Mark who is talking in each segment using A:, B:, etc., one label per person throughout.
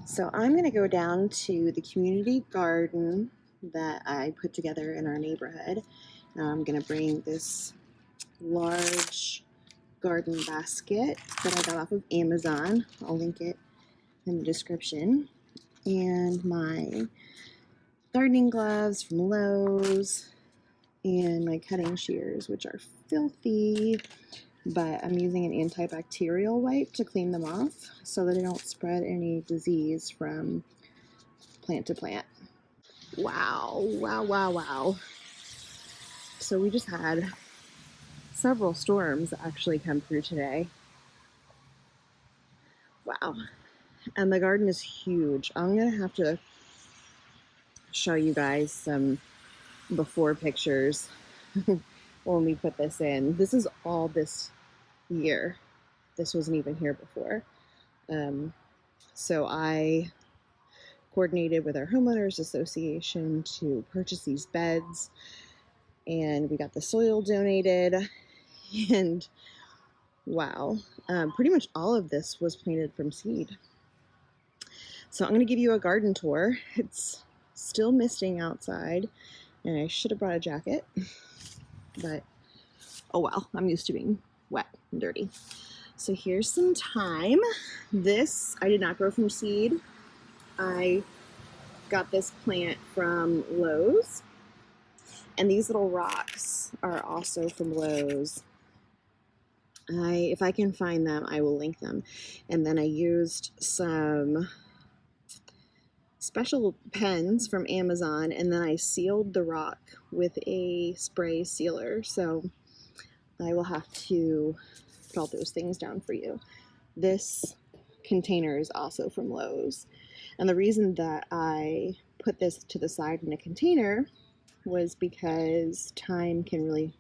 A: So I'm going to go down to the community garden that I put together in our neighborhood. I'm going to bring this large garden basket that I got off of Amazon. I'll link it in the description. And my gardening gloves from Lowe's and my cutting shears, which are filthy, but I'm using an antibacterial wipe to clean them off so that I don't spread any disease from plant to plant. Wow, wow, wow, wow. So we just had several storms actually come through today. Wow. And the garden is huge. I'm going to have to show you guys some before pictures when we put this in. This is all this year. This wasn't even here before. So I coordinated with our homeowners association to purchase these beds, and we got the soil donated, and wow, pretty much all of this was planted from seed. So I'm going to give you a garden tour. It's still misting outside, and I should have brought a jacket, but oh well, I'm used to being wet and dirty. So here's some thyme. This I did not grow from seed. I got this plant from Lowe's, and these little rocks are also from Lowe's. If I can find them, I will link them. And then I used some special pens from Amazon, and then I sealed the rock with a spray sealer. So I will have to put all those things down for you. This container is also from Lowe's. And the reason that I put this to the side in a container was because thyme can really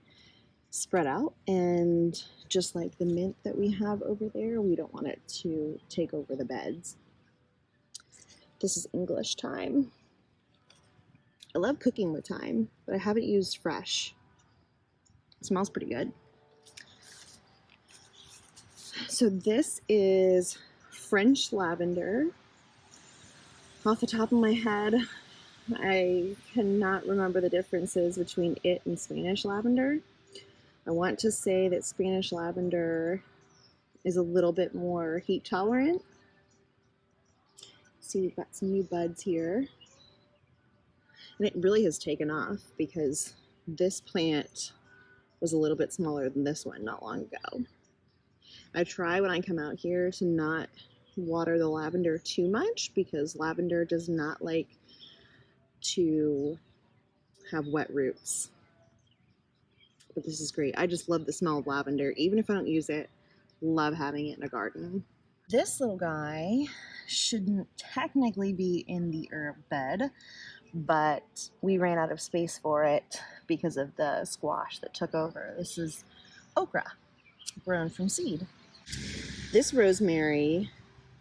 A: spread out, and just like the mint that we have over there, we don't want it to take over the beds. This is English thyme. I love cooking with thyme, but I haven't used fresh. It smells pretty good. So this is French lavender. Off the top of my head, I cannot remember the differences between it and Spanish lavender. I want to say that Spanish lavender is a little bit more heat tolerant. See, we've got some new buds here. And it really has taken off because this plant was a little bit smaller than this one not long ago. I try when I come out here to not water the lavender too much because lavender does not like to have wet roots. But this is great. I just love the smell of lavender. Even if I don't use it, love having it in a garden. This little guy shouldn't technically be in the herb bed, but we ran out of space for it because of the squash that took over. This is okra, grown from seed. This rosemary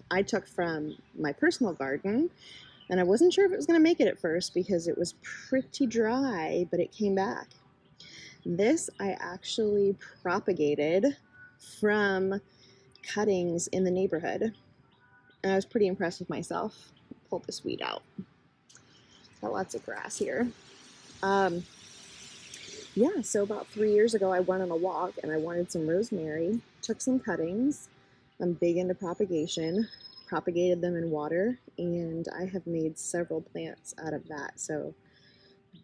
A: I took from my personal garden, and I wasn't sure if it was going to make it at first because it was pretty dry, but it came back. This I actually propagated from cuttings in the neighborhood, and I was pretty impressed with myself. Pull this weed out. Got lots of grass here. Yeah, so about 3 years ago, I went on a walk and I wanted some rosemary. Took some cuttings. I'm big into propagation. Propagated them in water, and I have made several plants out of that. So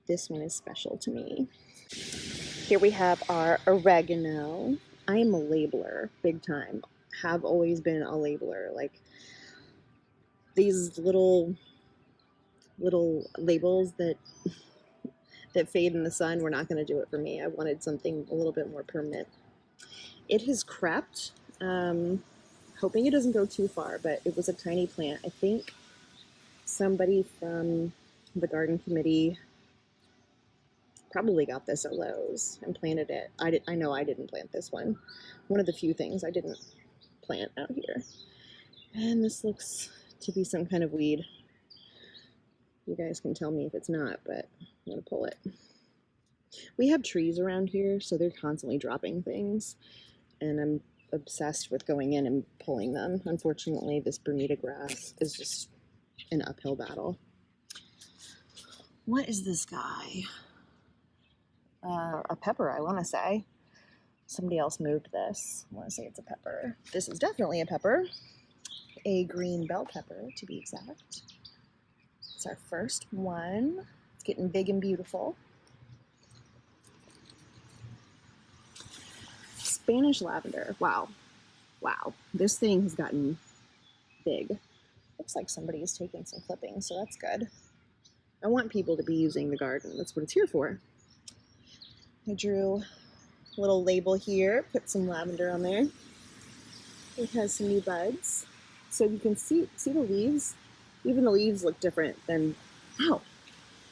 A: this one is special to me. Here we have our oregano. I am a labeler, big time. Have always been a labeler. Like these little labels that fade in the sun were not going to do it for me. I wanted something a little bit more permanent. It has crept, hoping it doesn't go too far, but it was a tiny plant. I think somebody from the garden committee probably got this at Lowe's and planted it. I know I didn't plant this one. One of the few things I didn't plant out here. And this looks to be some kind of weed. You guys can tell me if it's not, but I'm going to pull it. We have trees around here, so they're constantly dropping things, and I'm obsessed with going in and pulling them. Unfortunately, this Bermuda grass is just an uphill battle. What is this guy? A pepper, I want to say. Somebody else moved this. I want to say it's a pepper. This is definitely a pepper. A green bell pepper, to be exact. It's our first one. It's getting big and beautiful. Spanish lavender. Wow. Wow. This thing has gotten big. Looks like somebody is taking some clippings, so that's good. I want people to be using the garden. That's what it's here for. I drew a little label here, put some lavender on there. It has some new buds. So you can see the leaves. Even the leaves look different than, ow,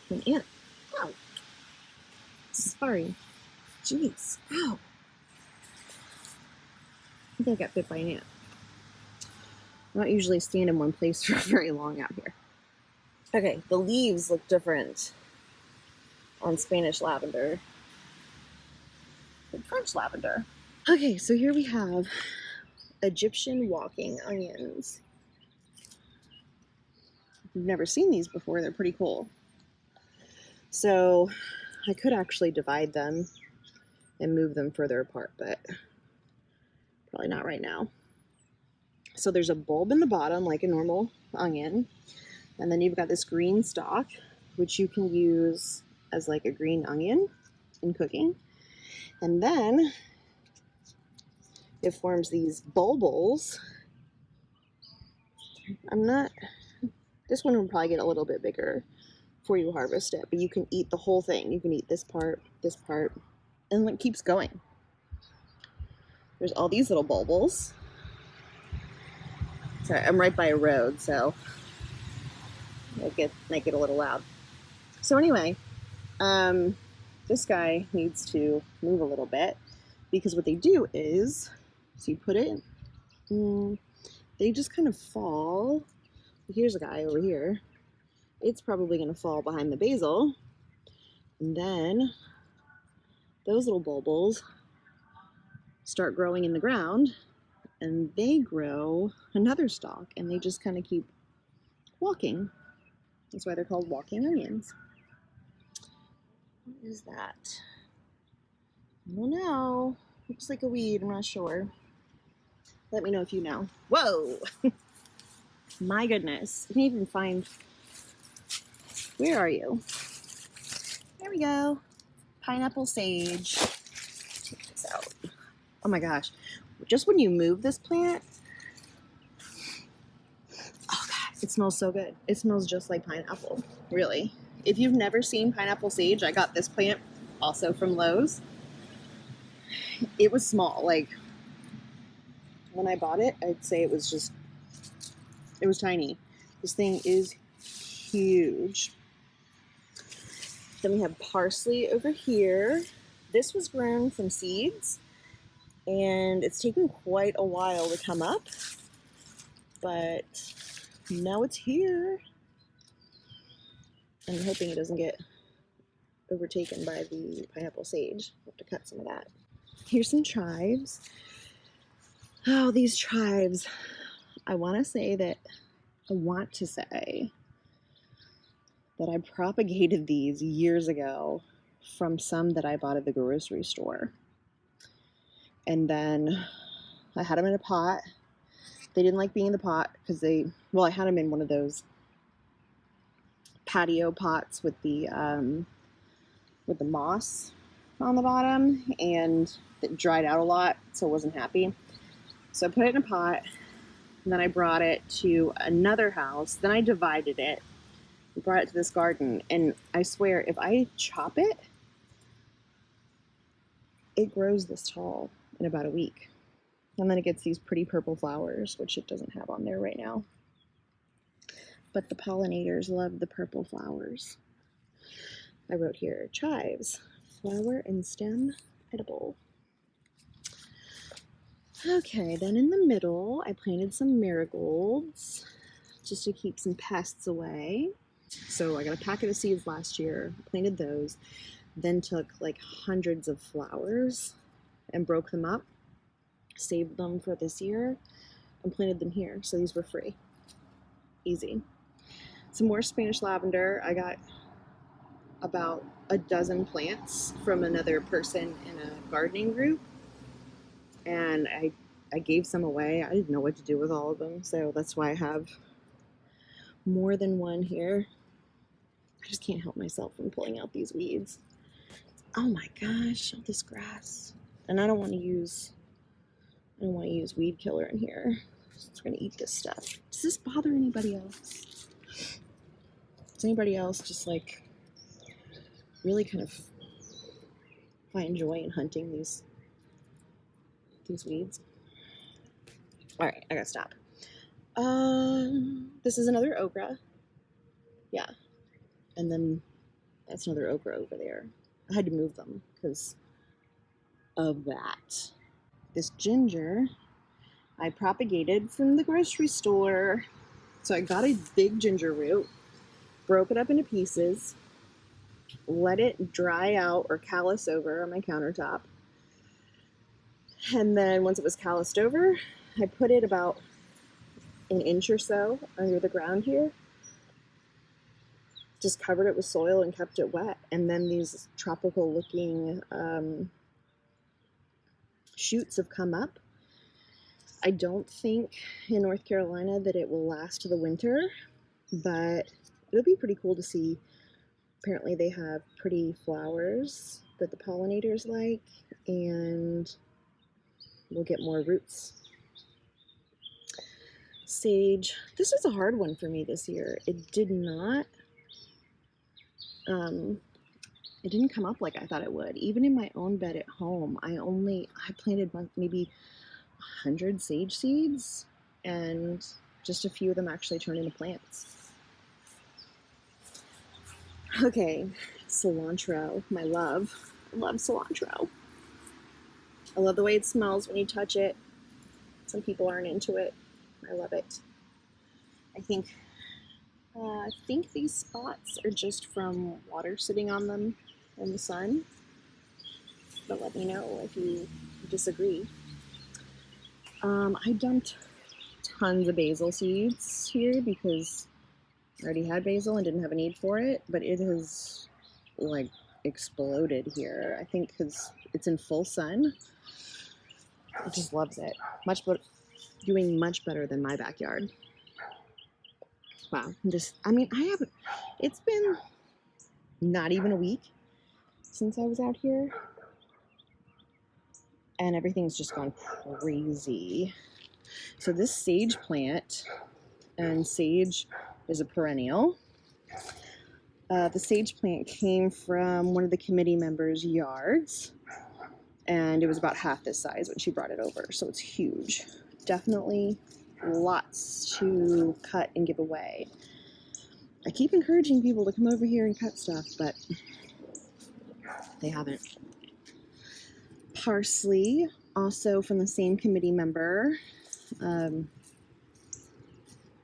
A: an ant. Ow. Sorry. Jeez. Ow. I think I got bit by an ant. I don't usually stand in one place for very long out here. Okay, the leaves look different on Spanish lavender than French lavender. Okay, so here we have Egyptian walking onions. I've never seen these before. They're pretty cool. So I could actually divide them and move them further apart, but probably not right now. So there's a bulb in the bottom like a normal onion, and then you've got this green stalk, which you can use as like a green onion in cooking. And then it forms these bulbils. This one will probably get a little bit bigger before you harvest it, but you can eat the whole thing. You can eat this part, and it keeps going. There's all these little bulbils. Sorry, I'm right by a road, so might get a little loud. So anyway, this guy needs to move a little bit, because what they do is, so you put it, they just kind of fall. Here's a guy over here. It's probably going to fall behind the basil, and then those little bulbils start growing in the ground, and they grow another stalk, and they just kind of keep walking. That's why they're called walking onions. What is that? I don't know. Looks like a weed. I'm not sure. Let me know if you know. Whoa! My goodness. I can't even find... Where are you? There we go. Pineapple sage. Take this out. Oh my gosh. Just when you move this plant... Oh god, it smells so good. It smells just like pineapple. Really. If you've never seen pineapple sage, I got this plant also from Lowe's. It was small. Like, when I bought it, I'd say it was tiny. This thing is huge. Then we have parsley over here. This was grown from seeds, and it's taken quite a while to come up, but now it's here. I'm hoping it doesn't get overtaken by the pineapple sage. I'll have to cut some of that. Here's some chives. Oh, these chives. I want to say that I propagated these years ago from some that I bought at the grocery store. And then I had them in a pot. They didn't like being in the pot because I had them in one of those patio pots with the moss on the bottom, and it dried out a lot, so I wasn't happy. So I put it in a pot, and then I brought it to another house. Then I divided it, brought it to this garden, and I swear, if I chop it, it grows this tall in about a week. And then it gets these pretty purple flowers, which it doesn't have on there right now. But the pollinators love the purple flowers. I wrote here, chives, flower and stem edible. Okay, then in the middle, I planted some marigolds just to keep some pests away. So I got a packet of seeds last year, planted those, then took like hundreds of flowers and broke them up, saved them for this year, and planted them here. So these were free. Easy. Some more Spanish lavender. I got about a dozen plants from another person in a gardening group, and I gave some away. I didn't know what to do with all of them, so that's why I have more than one here. I just can't help myself from pulling out these weeds. Oh my gosh, all this grass. And I don't want to use weed killer in here. It's gonna eat this stuff. Does this bother anybody else? Does anybody else just like really kind of find joy in hunting these weeds? All right, I gotta stop. This is another okra. Yeah, and then that's another okra over there. I had to move them because of that. This ginger I propagated from the grocery store. So I got a big ginger root, broke it up into pieces, let it dry out or callus over on my countertop. And then once it was calloused over, I put it about an inch or so under the ground here. Just covered it with soil and kept it wet. And then these tropical looking shoots have come up. I don't think in North Carolina that it will last the winter, but it'll be pretty cool to see. Apparently they have pretty flowers that the pollinators like, and we'll get more roots. Sage. This was a hard one for me this year. It didn't come up like I thought it would. Even in my own bed at home, I planted maybe 100 sage seeds, and just a few of them actually turned into plants. Okay, cilantro, my love. I love cilantro. I love the way it smells when you touch it. Some people aren't into it. I love it. I think these spots are just from water sitting on them in the sun. But let me know if you disagree. I dumped tons of basil seeds here because I already had basil and didn't have a need for it, but it has like exploded here. I think because it's in full sun. It just loves it. Doing much better than my backyard. Wow. It's been not even a week since I was out here, and everything's just gone crazy. So this sage plant, and sage is a perennial. The sage plant came from one of the committee members' yards, and it was about half this size when she brought it over, so it's huge. Definitely lots to cut and give away. I keep encouraging people to come over here and cut stuff, but they haven't. Parsley, also from the same committee member.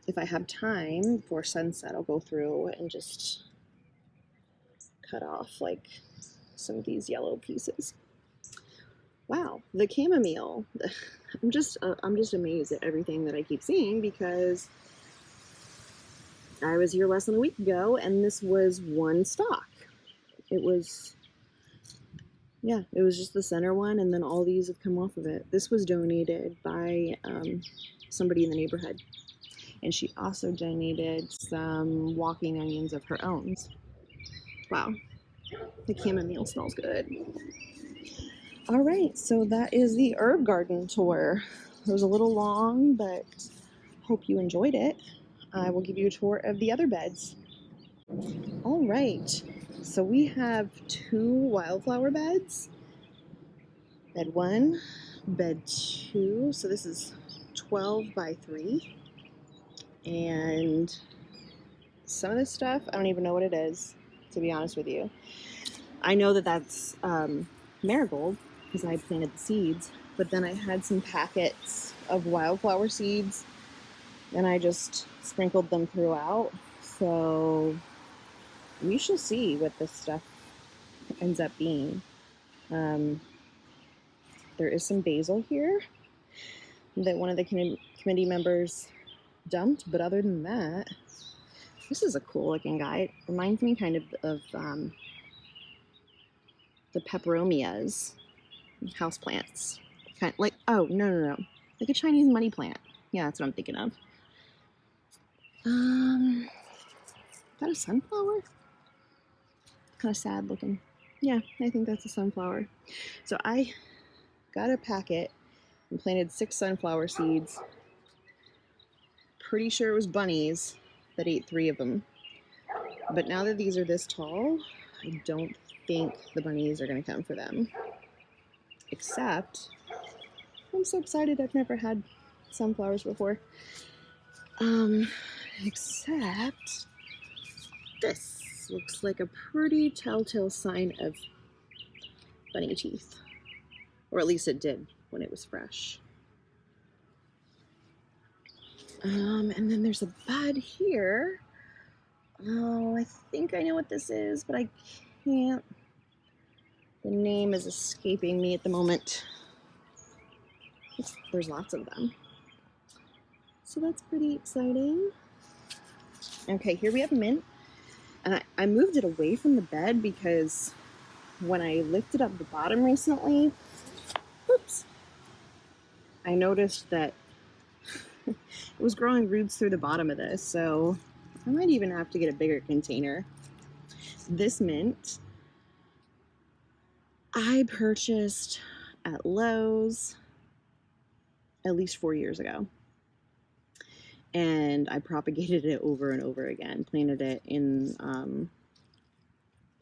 A: If I have time before sunset, I'll go through and just cut off like some of these yellow pieces. Wow, the chamomile. I'm just amazed at everything that I keep seeing, because I was here less than a week ago and this was one stalk. It was just the center one, and then all these have come off of it. This was donated by somebody in the neighborhood, and she also donated some walking onions of her own. Wow, the chamomile smells good. All right, so that is the herb garden tour. It was a little long, but hope you enjoyed it. I will give you a tour of the other beds. All right, so we have 2 wildflower beds. Bed 1, bed 2, so this is 12 by 3. And some of this stuff, I don't even know what it is, to be honest with you. I know that that's marigold, because I planted the seeds, but then I had some packets of wildflower seeds, and I just sprinkled them throughout. So we shall see what this stuff ends up being. There is some basil here that one of the committee members dumped, but other than that, This is a cool looking guy. It reminds me kind of the peperomias, houseplants. Kind of like, oh, no. Like a Chinese money plant. Yeah, that's what I'm thinking of. Is that a sunflower? Kind of sad looking. Yeah, I think that's a sunflower. So I got a packet and planted 6 sunflower seeds. Pretty sure it was bunnies that ate 3 of them. But now that these are this tall, I don't think the bunnies are going to come for them. Except, I'm so excited, I've never had sunflowers before. Except, this looks like a pretty telltale sign of bunny teeth. Or at least it did when it was fresh. And then there's a bud here. Oh, I think I know what this is, but I can't. The name is escaping me at the moment. There's lots of them. So that's pretty exciting. Okay, here we have mint. And I moved it away from the bed because when I lifted up the bottom recently, oops, I noticed that it was growing roots through the bottom of this. So I might even have to get a bigger container. This mint I purchased at Lowe's at least 4 years ago. And I propagated it over and over again. Planted it in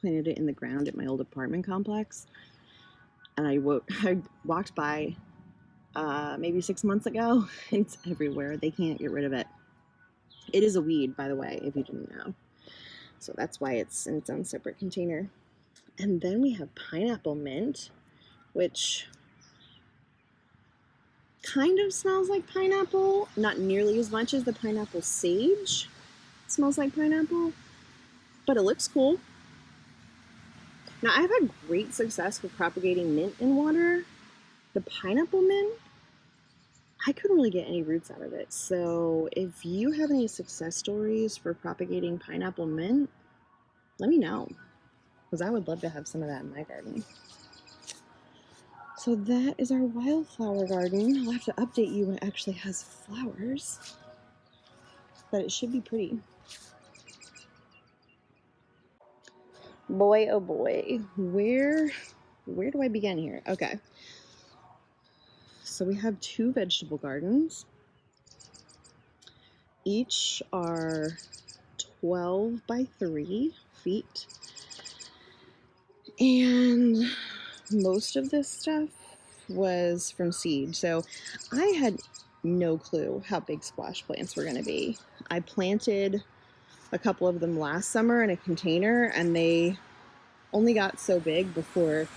A: the ground at my old apartment complex. And I walked by maybe 6 months ago, and it's everywhere. They can't get rid of it. It is a weed, by the way, if you didn't know. So that's why it's in its own separate container. And then we have pineapple mint, which kind of smells like pineapple, not nearly as much as the pineapple sage smells like pineapple, but it looks cool. Now, I've had great success with propagating mint in water. The pineapple mint, I couldn't really get any roots out of it. So if you have any success stories for propagating pineapple mint, let me know, because I would love to have some of that in my garden. So that is our wildflower garden. I'll have to update you when it actually has flowers, but it should be pretty. Boy, oh boy, where do I begin here? Okay. So we have 2 vegetable gardens. Each are 12 by 3 feet. And most of this stuff was from seed. So I had no clue how big squash plants were going to be. I planted a couple of them last summer in a container, and they only got so big before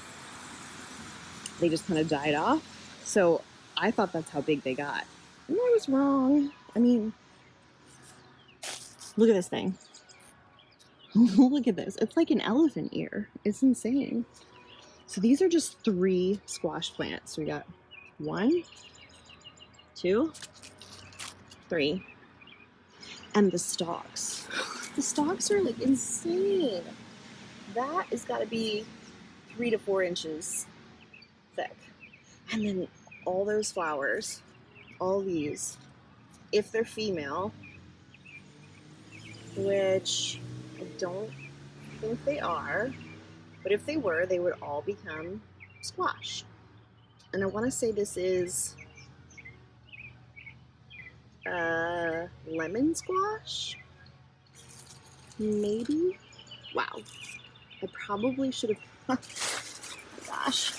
A: they just kind of died off. So I thought that's how big they got. And I was wrong. I mean, look at this thing. Look at this. It's like an elephant ear. It's insane. So these are just 3 squash plants. We got 1, 2, 3. And the stalks. The stalks are like insane. That has got to be 3 to 4 inches thick. And then all those flowers, all these, if they're female, which I don't think they are, but if they were, they would all become squash. And I want to say this is lemon squash, maybe. Wow, I probably should have. Gosh,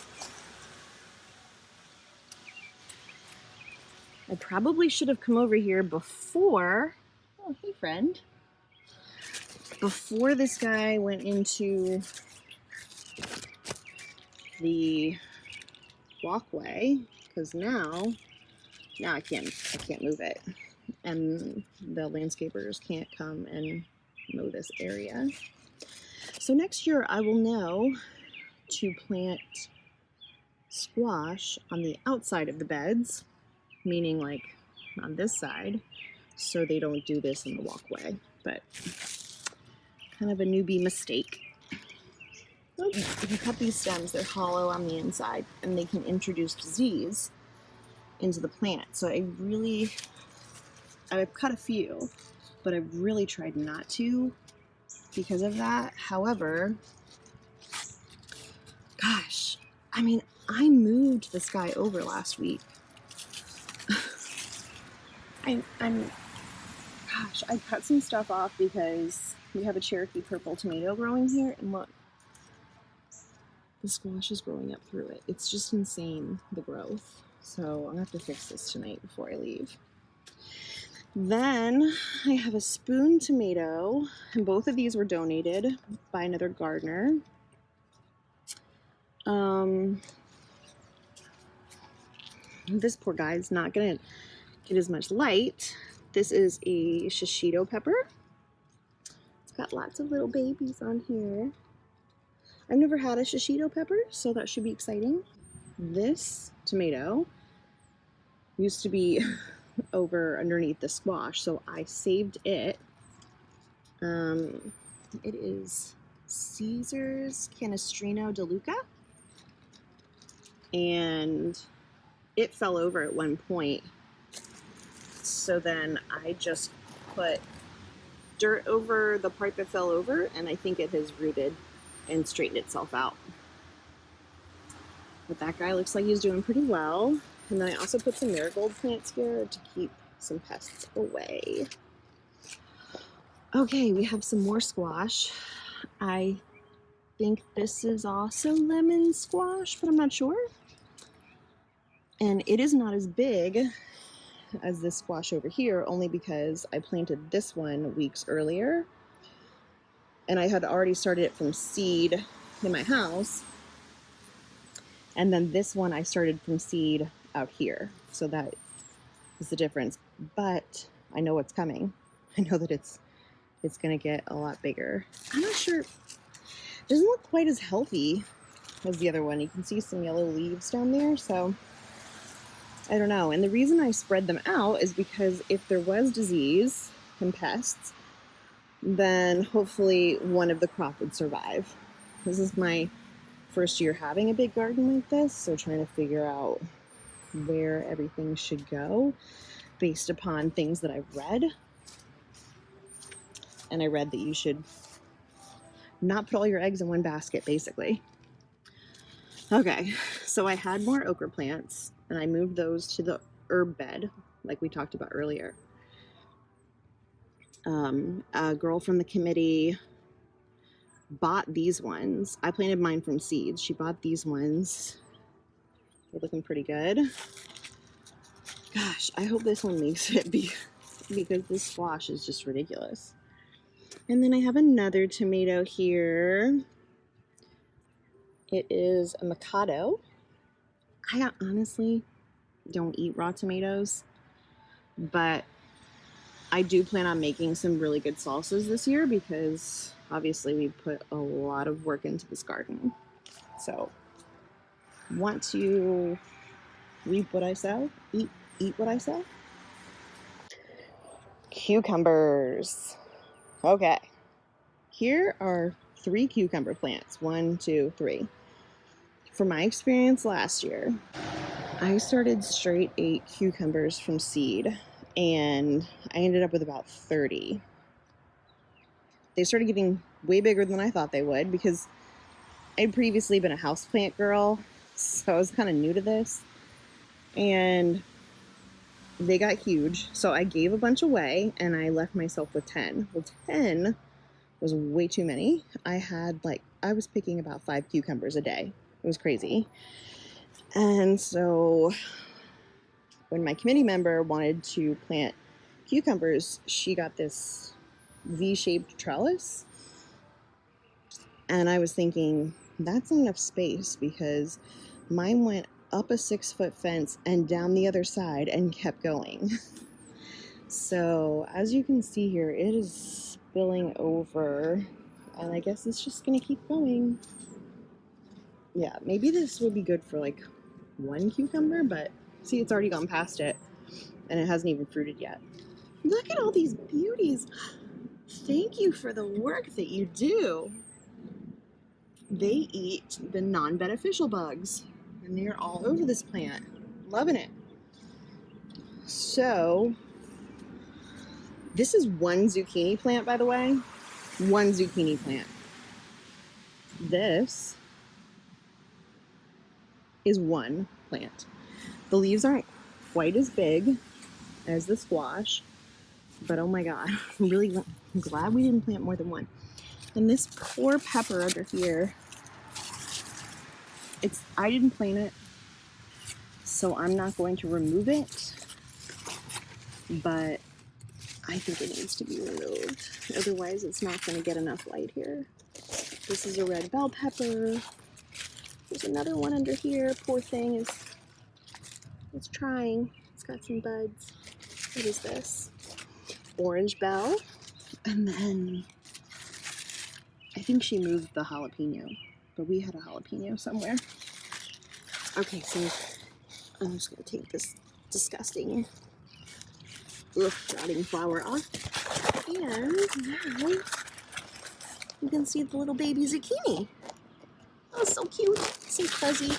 A: I probably should have come over here before. Oh, hey, friend. Before this guy went into the walkway, because now I can't move it, and the landscapers can't come and mow this area. So next year I will know to plant squash on the outside of the beds, meaning like on this side, so they don't do this in the walkway. but kind of a newbie mistake. If you cut these stems, they're hollow on the inside, and they can introduce disease into the plant. So I've cut a few, but I've really tried not to because of that. However, gosh, I mean, I moved this guy over last week. I cut some stuff off because we have a Cherokee purple tomato growing here, and look, the squash is growing up through it. It's just insane, the growth. So I'm gonna have to fix this tonight before I leave. Then I have a spoon tomato, and both of these were donated by another gardener. This poor guy's not gonna get as much light. This is a shishito pepper. It's got lots of little babies on here. I've never had a shishito pepper, so that should be exciting. This tomato used to be over underneath the squash, so I saved it. It is Caesar's Canestrino de Luca, and it fell over at one point. So then I just put dirt over the part that fell over, and I think it has rooted and straightened itself out. But that guy looks like he's doing pretty well. And then I also put some marigold plants here to keep some pests away. Okay, we have some more squash. I think this is also lemon squash, but I'm not sure. And it is not as big as this squash over here, only because I planted this one weeks earlier. And I had already started it from seed in my house. And then this one I started from seed out here. So that is the difference. But I know what's coming. I know that it's gonna get a lot bigger. I'm not sure. It doesn't look quite as healthy as the other one. You can see some yellow leaves down there, so I don't know. And the reason I spread them out is because if there was disease and pests, then hopefully one of the crop would survive. This is my first year having a big garden like this, so trying to figure out where everything should go based upon things that I've read. And I read that you should not put all your eggs in one basket, basically. Okay, so I had more okra plants, and I moved those to the herb bed, like we talked about earlier. A girl from the committee bought these ones. I planted mine from seeds. She bought these ones. They're looking pretty good. Gosh, I hope this one makes it because this squash is just ridiculous. And then I have another tomato here. It is a Mikado. I honestly don't eat raw tomatoes, but I do plan on making some really good salsas this year because obviously we put a lot of work into this garden. So want to reap what I sow, eat what I sow. Cucumbers. Okay, here are 3 cucumber plants. 1, 2, 3. From my experience last year, I started straight 8 cucumbers from seed, and I ended up with about 30. They started getting way bigger than I thought they would because I'd previously been a houseplant girl, so I was kind of new to this, and they got huge. So I gave a bunch away, and I left myself with 10. Well, 10 was way too many. I was picking about 5 cucumbers a day. It was crazy. And so when my committee member wanted to plant cucumbers, she got this V-shaped trellis. And I was thinking, that's not enough space because mine went up a 6-foot fence and down the other side and kept going. So as you can see here, it is spilling over, and I guess it's just gonna keep going. Yeah, maybe this would be good for like 1 cucumber, but see, it's already gone past it and it hasn't even fruited yet. Look at all these beauties. Thank you for the work that you do. They eat the non-beneficial bugs, and they're all over this plant. Loving it. So, this is one zucchini plant, by the way. One zucchini plant. This is one plant. The leaves aren't quite as big as the squash, but oh my god, I'm really glad we didn't plant more than one. And this poor pepper under here, I didn't plant it, so I'm not going to remove it, but I think it needs to be removed. Otherwise, it's not going to get enough light here. This is a red bell pepper. There's another one under here. Poor thing it's trying. It's got some buds. What is this? Orange bell. And then I think she moved the jalapeno, but we had a jalapeno somewhere. Okay, so I'm just gonna take this disgusting rotting flower off. And now you can see the little baby zucchini. Oh, so cute, so fuzzy.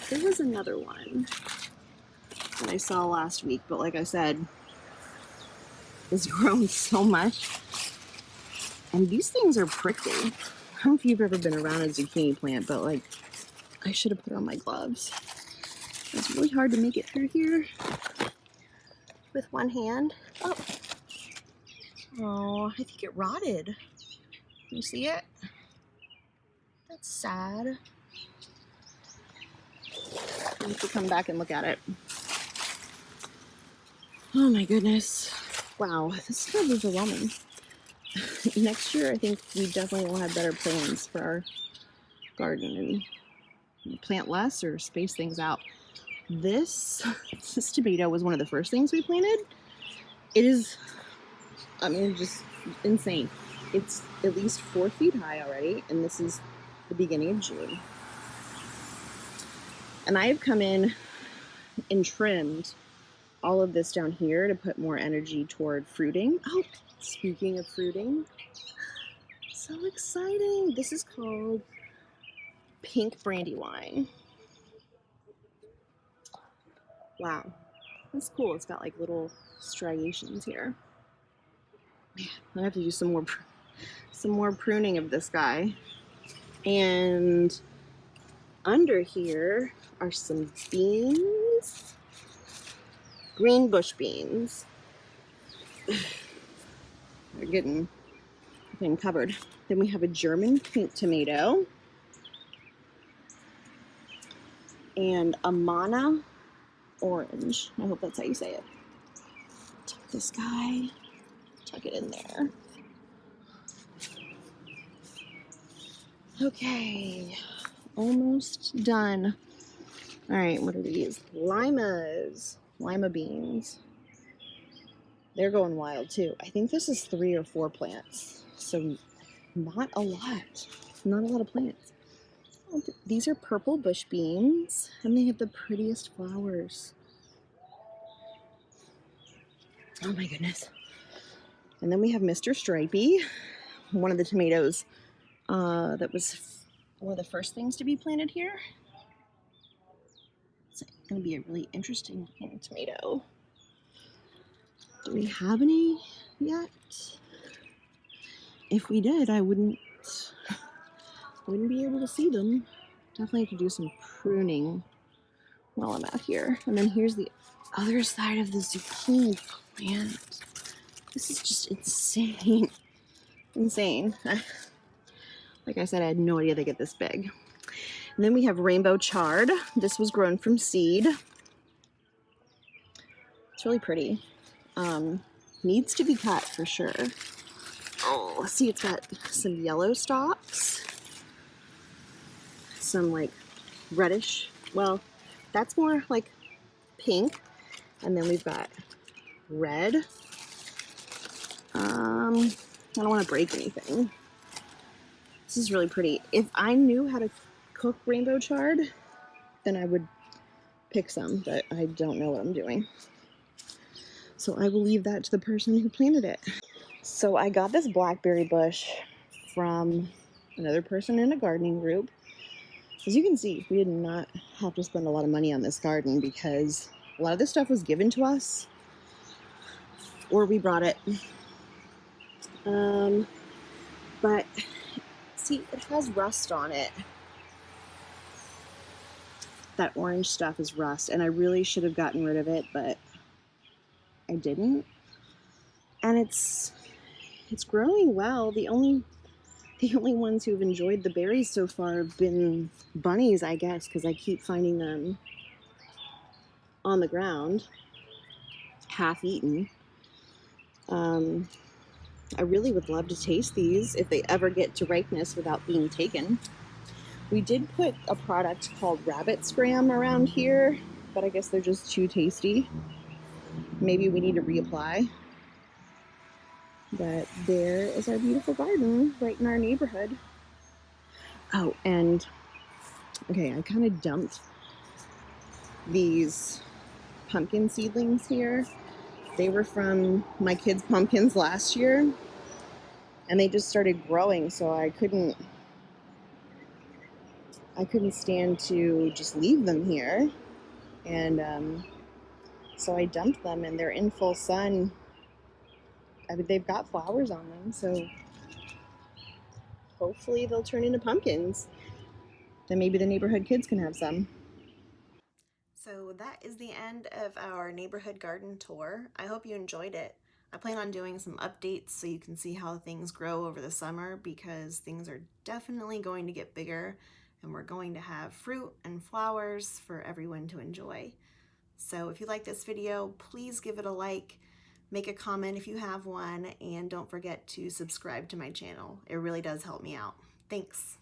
A: There was another one that I saw last week, but like I said, it's grown so much. And these things are prickly. I don't know if you've ever been around a zucchini plant, but like, I should have put on my gloves. It's really hard to make it through here with one hand. Oh, I think it rotted. Can you see it? That's sad. I have to come back and look at it. Oh my goodness. Wow, this is kind of overwhelming. Next year, I think we definitely will have better plans for our garden and plant less or space things out. This tomato was one of the first things we planted. It is, I mean, just insane. It's at least 4 feet high already, and this is the beginning of June. And I have come in and trimmed all of this down here to put more energy toward fruiting. Oh, speaking of fruiting, so exciting. This is called pink brandywine. Wow, that's cool. It's got like little striations here. Man, I have to do some more pruning of this guy. And under here are some beans, green bush beans. They're getting covered. Then we have a German pink tomato and a Mana orange. I hope that's how you say it. Tuck this guy, tuck it in there. Okay, almost done. All right, what are these? Lima beans. They're going wild too. I think this is 3 or 4 plants, so not a lot of plants. These are purple bush beans, and they have the prettiest flowers. Oh my goodness. And then we have Mr. Stripey, one of the tomatoes that was one of the first things to be planted here. It's going to be a really interesting looking tomato. Do we have any yet? If we did, I wouldn't be able to see them. Definitely have to do some pruning while I'm out here. And then here's the other side of the zucchini plant. This is just insane. Insane. Like I said, I had no idea they get this big. And then we have rainbow chard. This was grown from seed. It's really pretty. Needs to be cut for sure. Oh, see, it's got some yellow stalks. Some like reddish. Well, that's more like pink. And then we've got red. I don't want to break anything. This is really pretty. If I knew how to cook rainbow chard, then I would pick some, but I don't know what I'm doing. So I will leave that to the person who planted it. So I got this blackberry bush from another person in a gardening group. As you can see, we did not have to spend a lot of money on this garden because a lot of this stuff was given to us or we brought it. But see, it has rust on it. That orange stuff is rust, and I really should have gotten rid of it, but I didn't. And it's growing well. The only ones who've enjoyed the berries so far have been bunnies, I guess, because I keep finding them on the ground, half eaten. I really would love to taste these if they ever get to ripeness without being taken. We did put a product called rabbit scram around here, but I guess they're just too tasty. Maybe we need to reapply. But there is our beautiful garden right in our neighborhood. Oh, and okay, I kind of dumped these pumpkin seedlings here. They were from my kids' pumpkins last year, and they just started growing, so I couldn't stand to just leave them here. And so I dumped them, and they're in full sun. I mean, they've got flowers on them, so hopefully they'll turn into pumpkins. Then maybe the neighborhood kids can have some. So that is the end of our neighborhood garden tour. I hope you enjoyed it. I plan on doing some updates so you can see how things grow over the summer, because things are definitely going to get bigger and we're going to have fruit and flowers for everyone to enjoy. So if you like this video, please give it a like, make a comment if you have one, and don't forget to subscribe to my channel. It really does help me out. Thanks.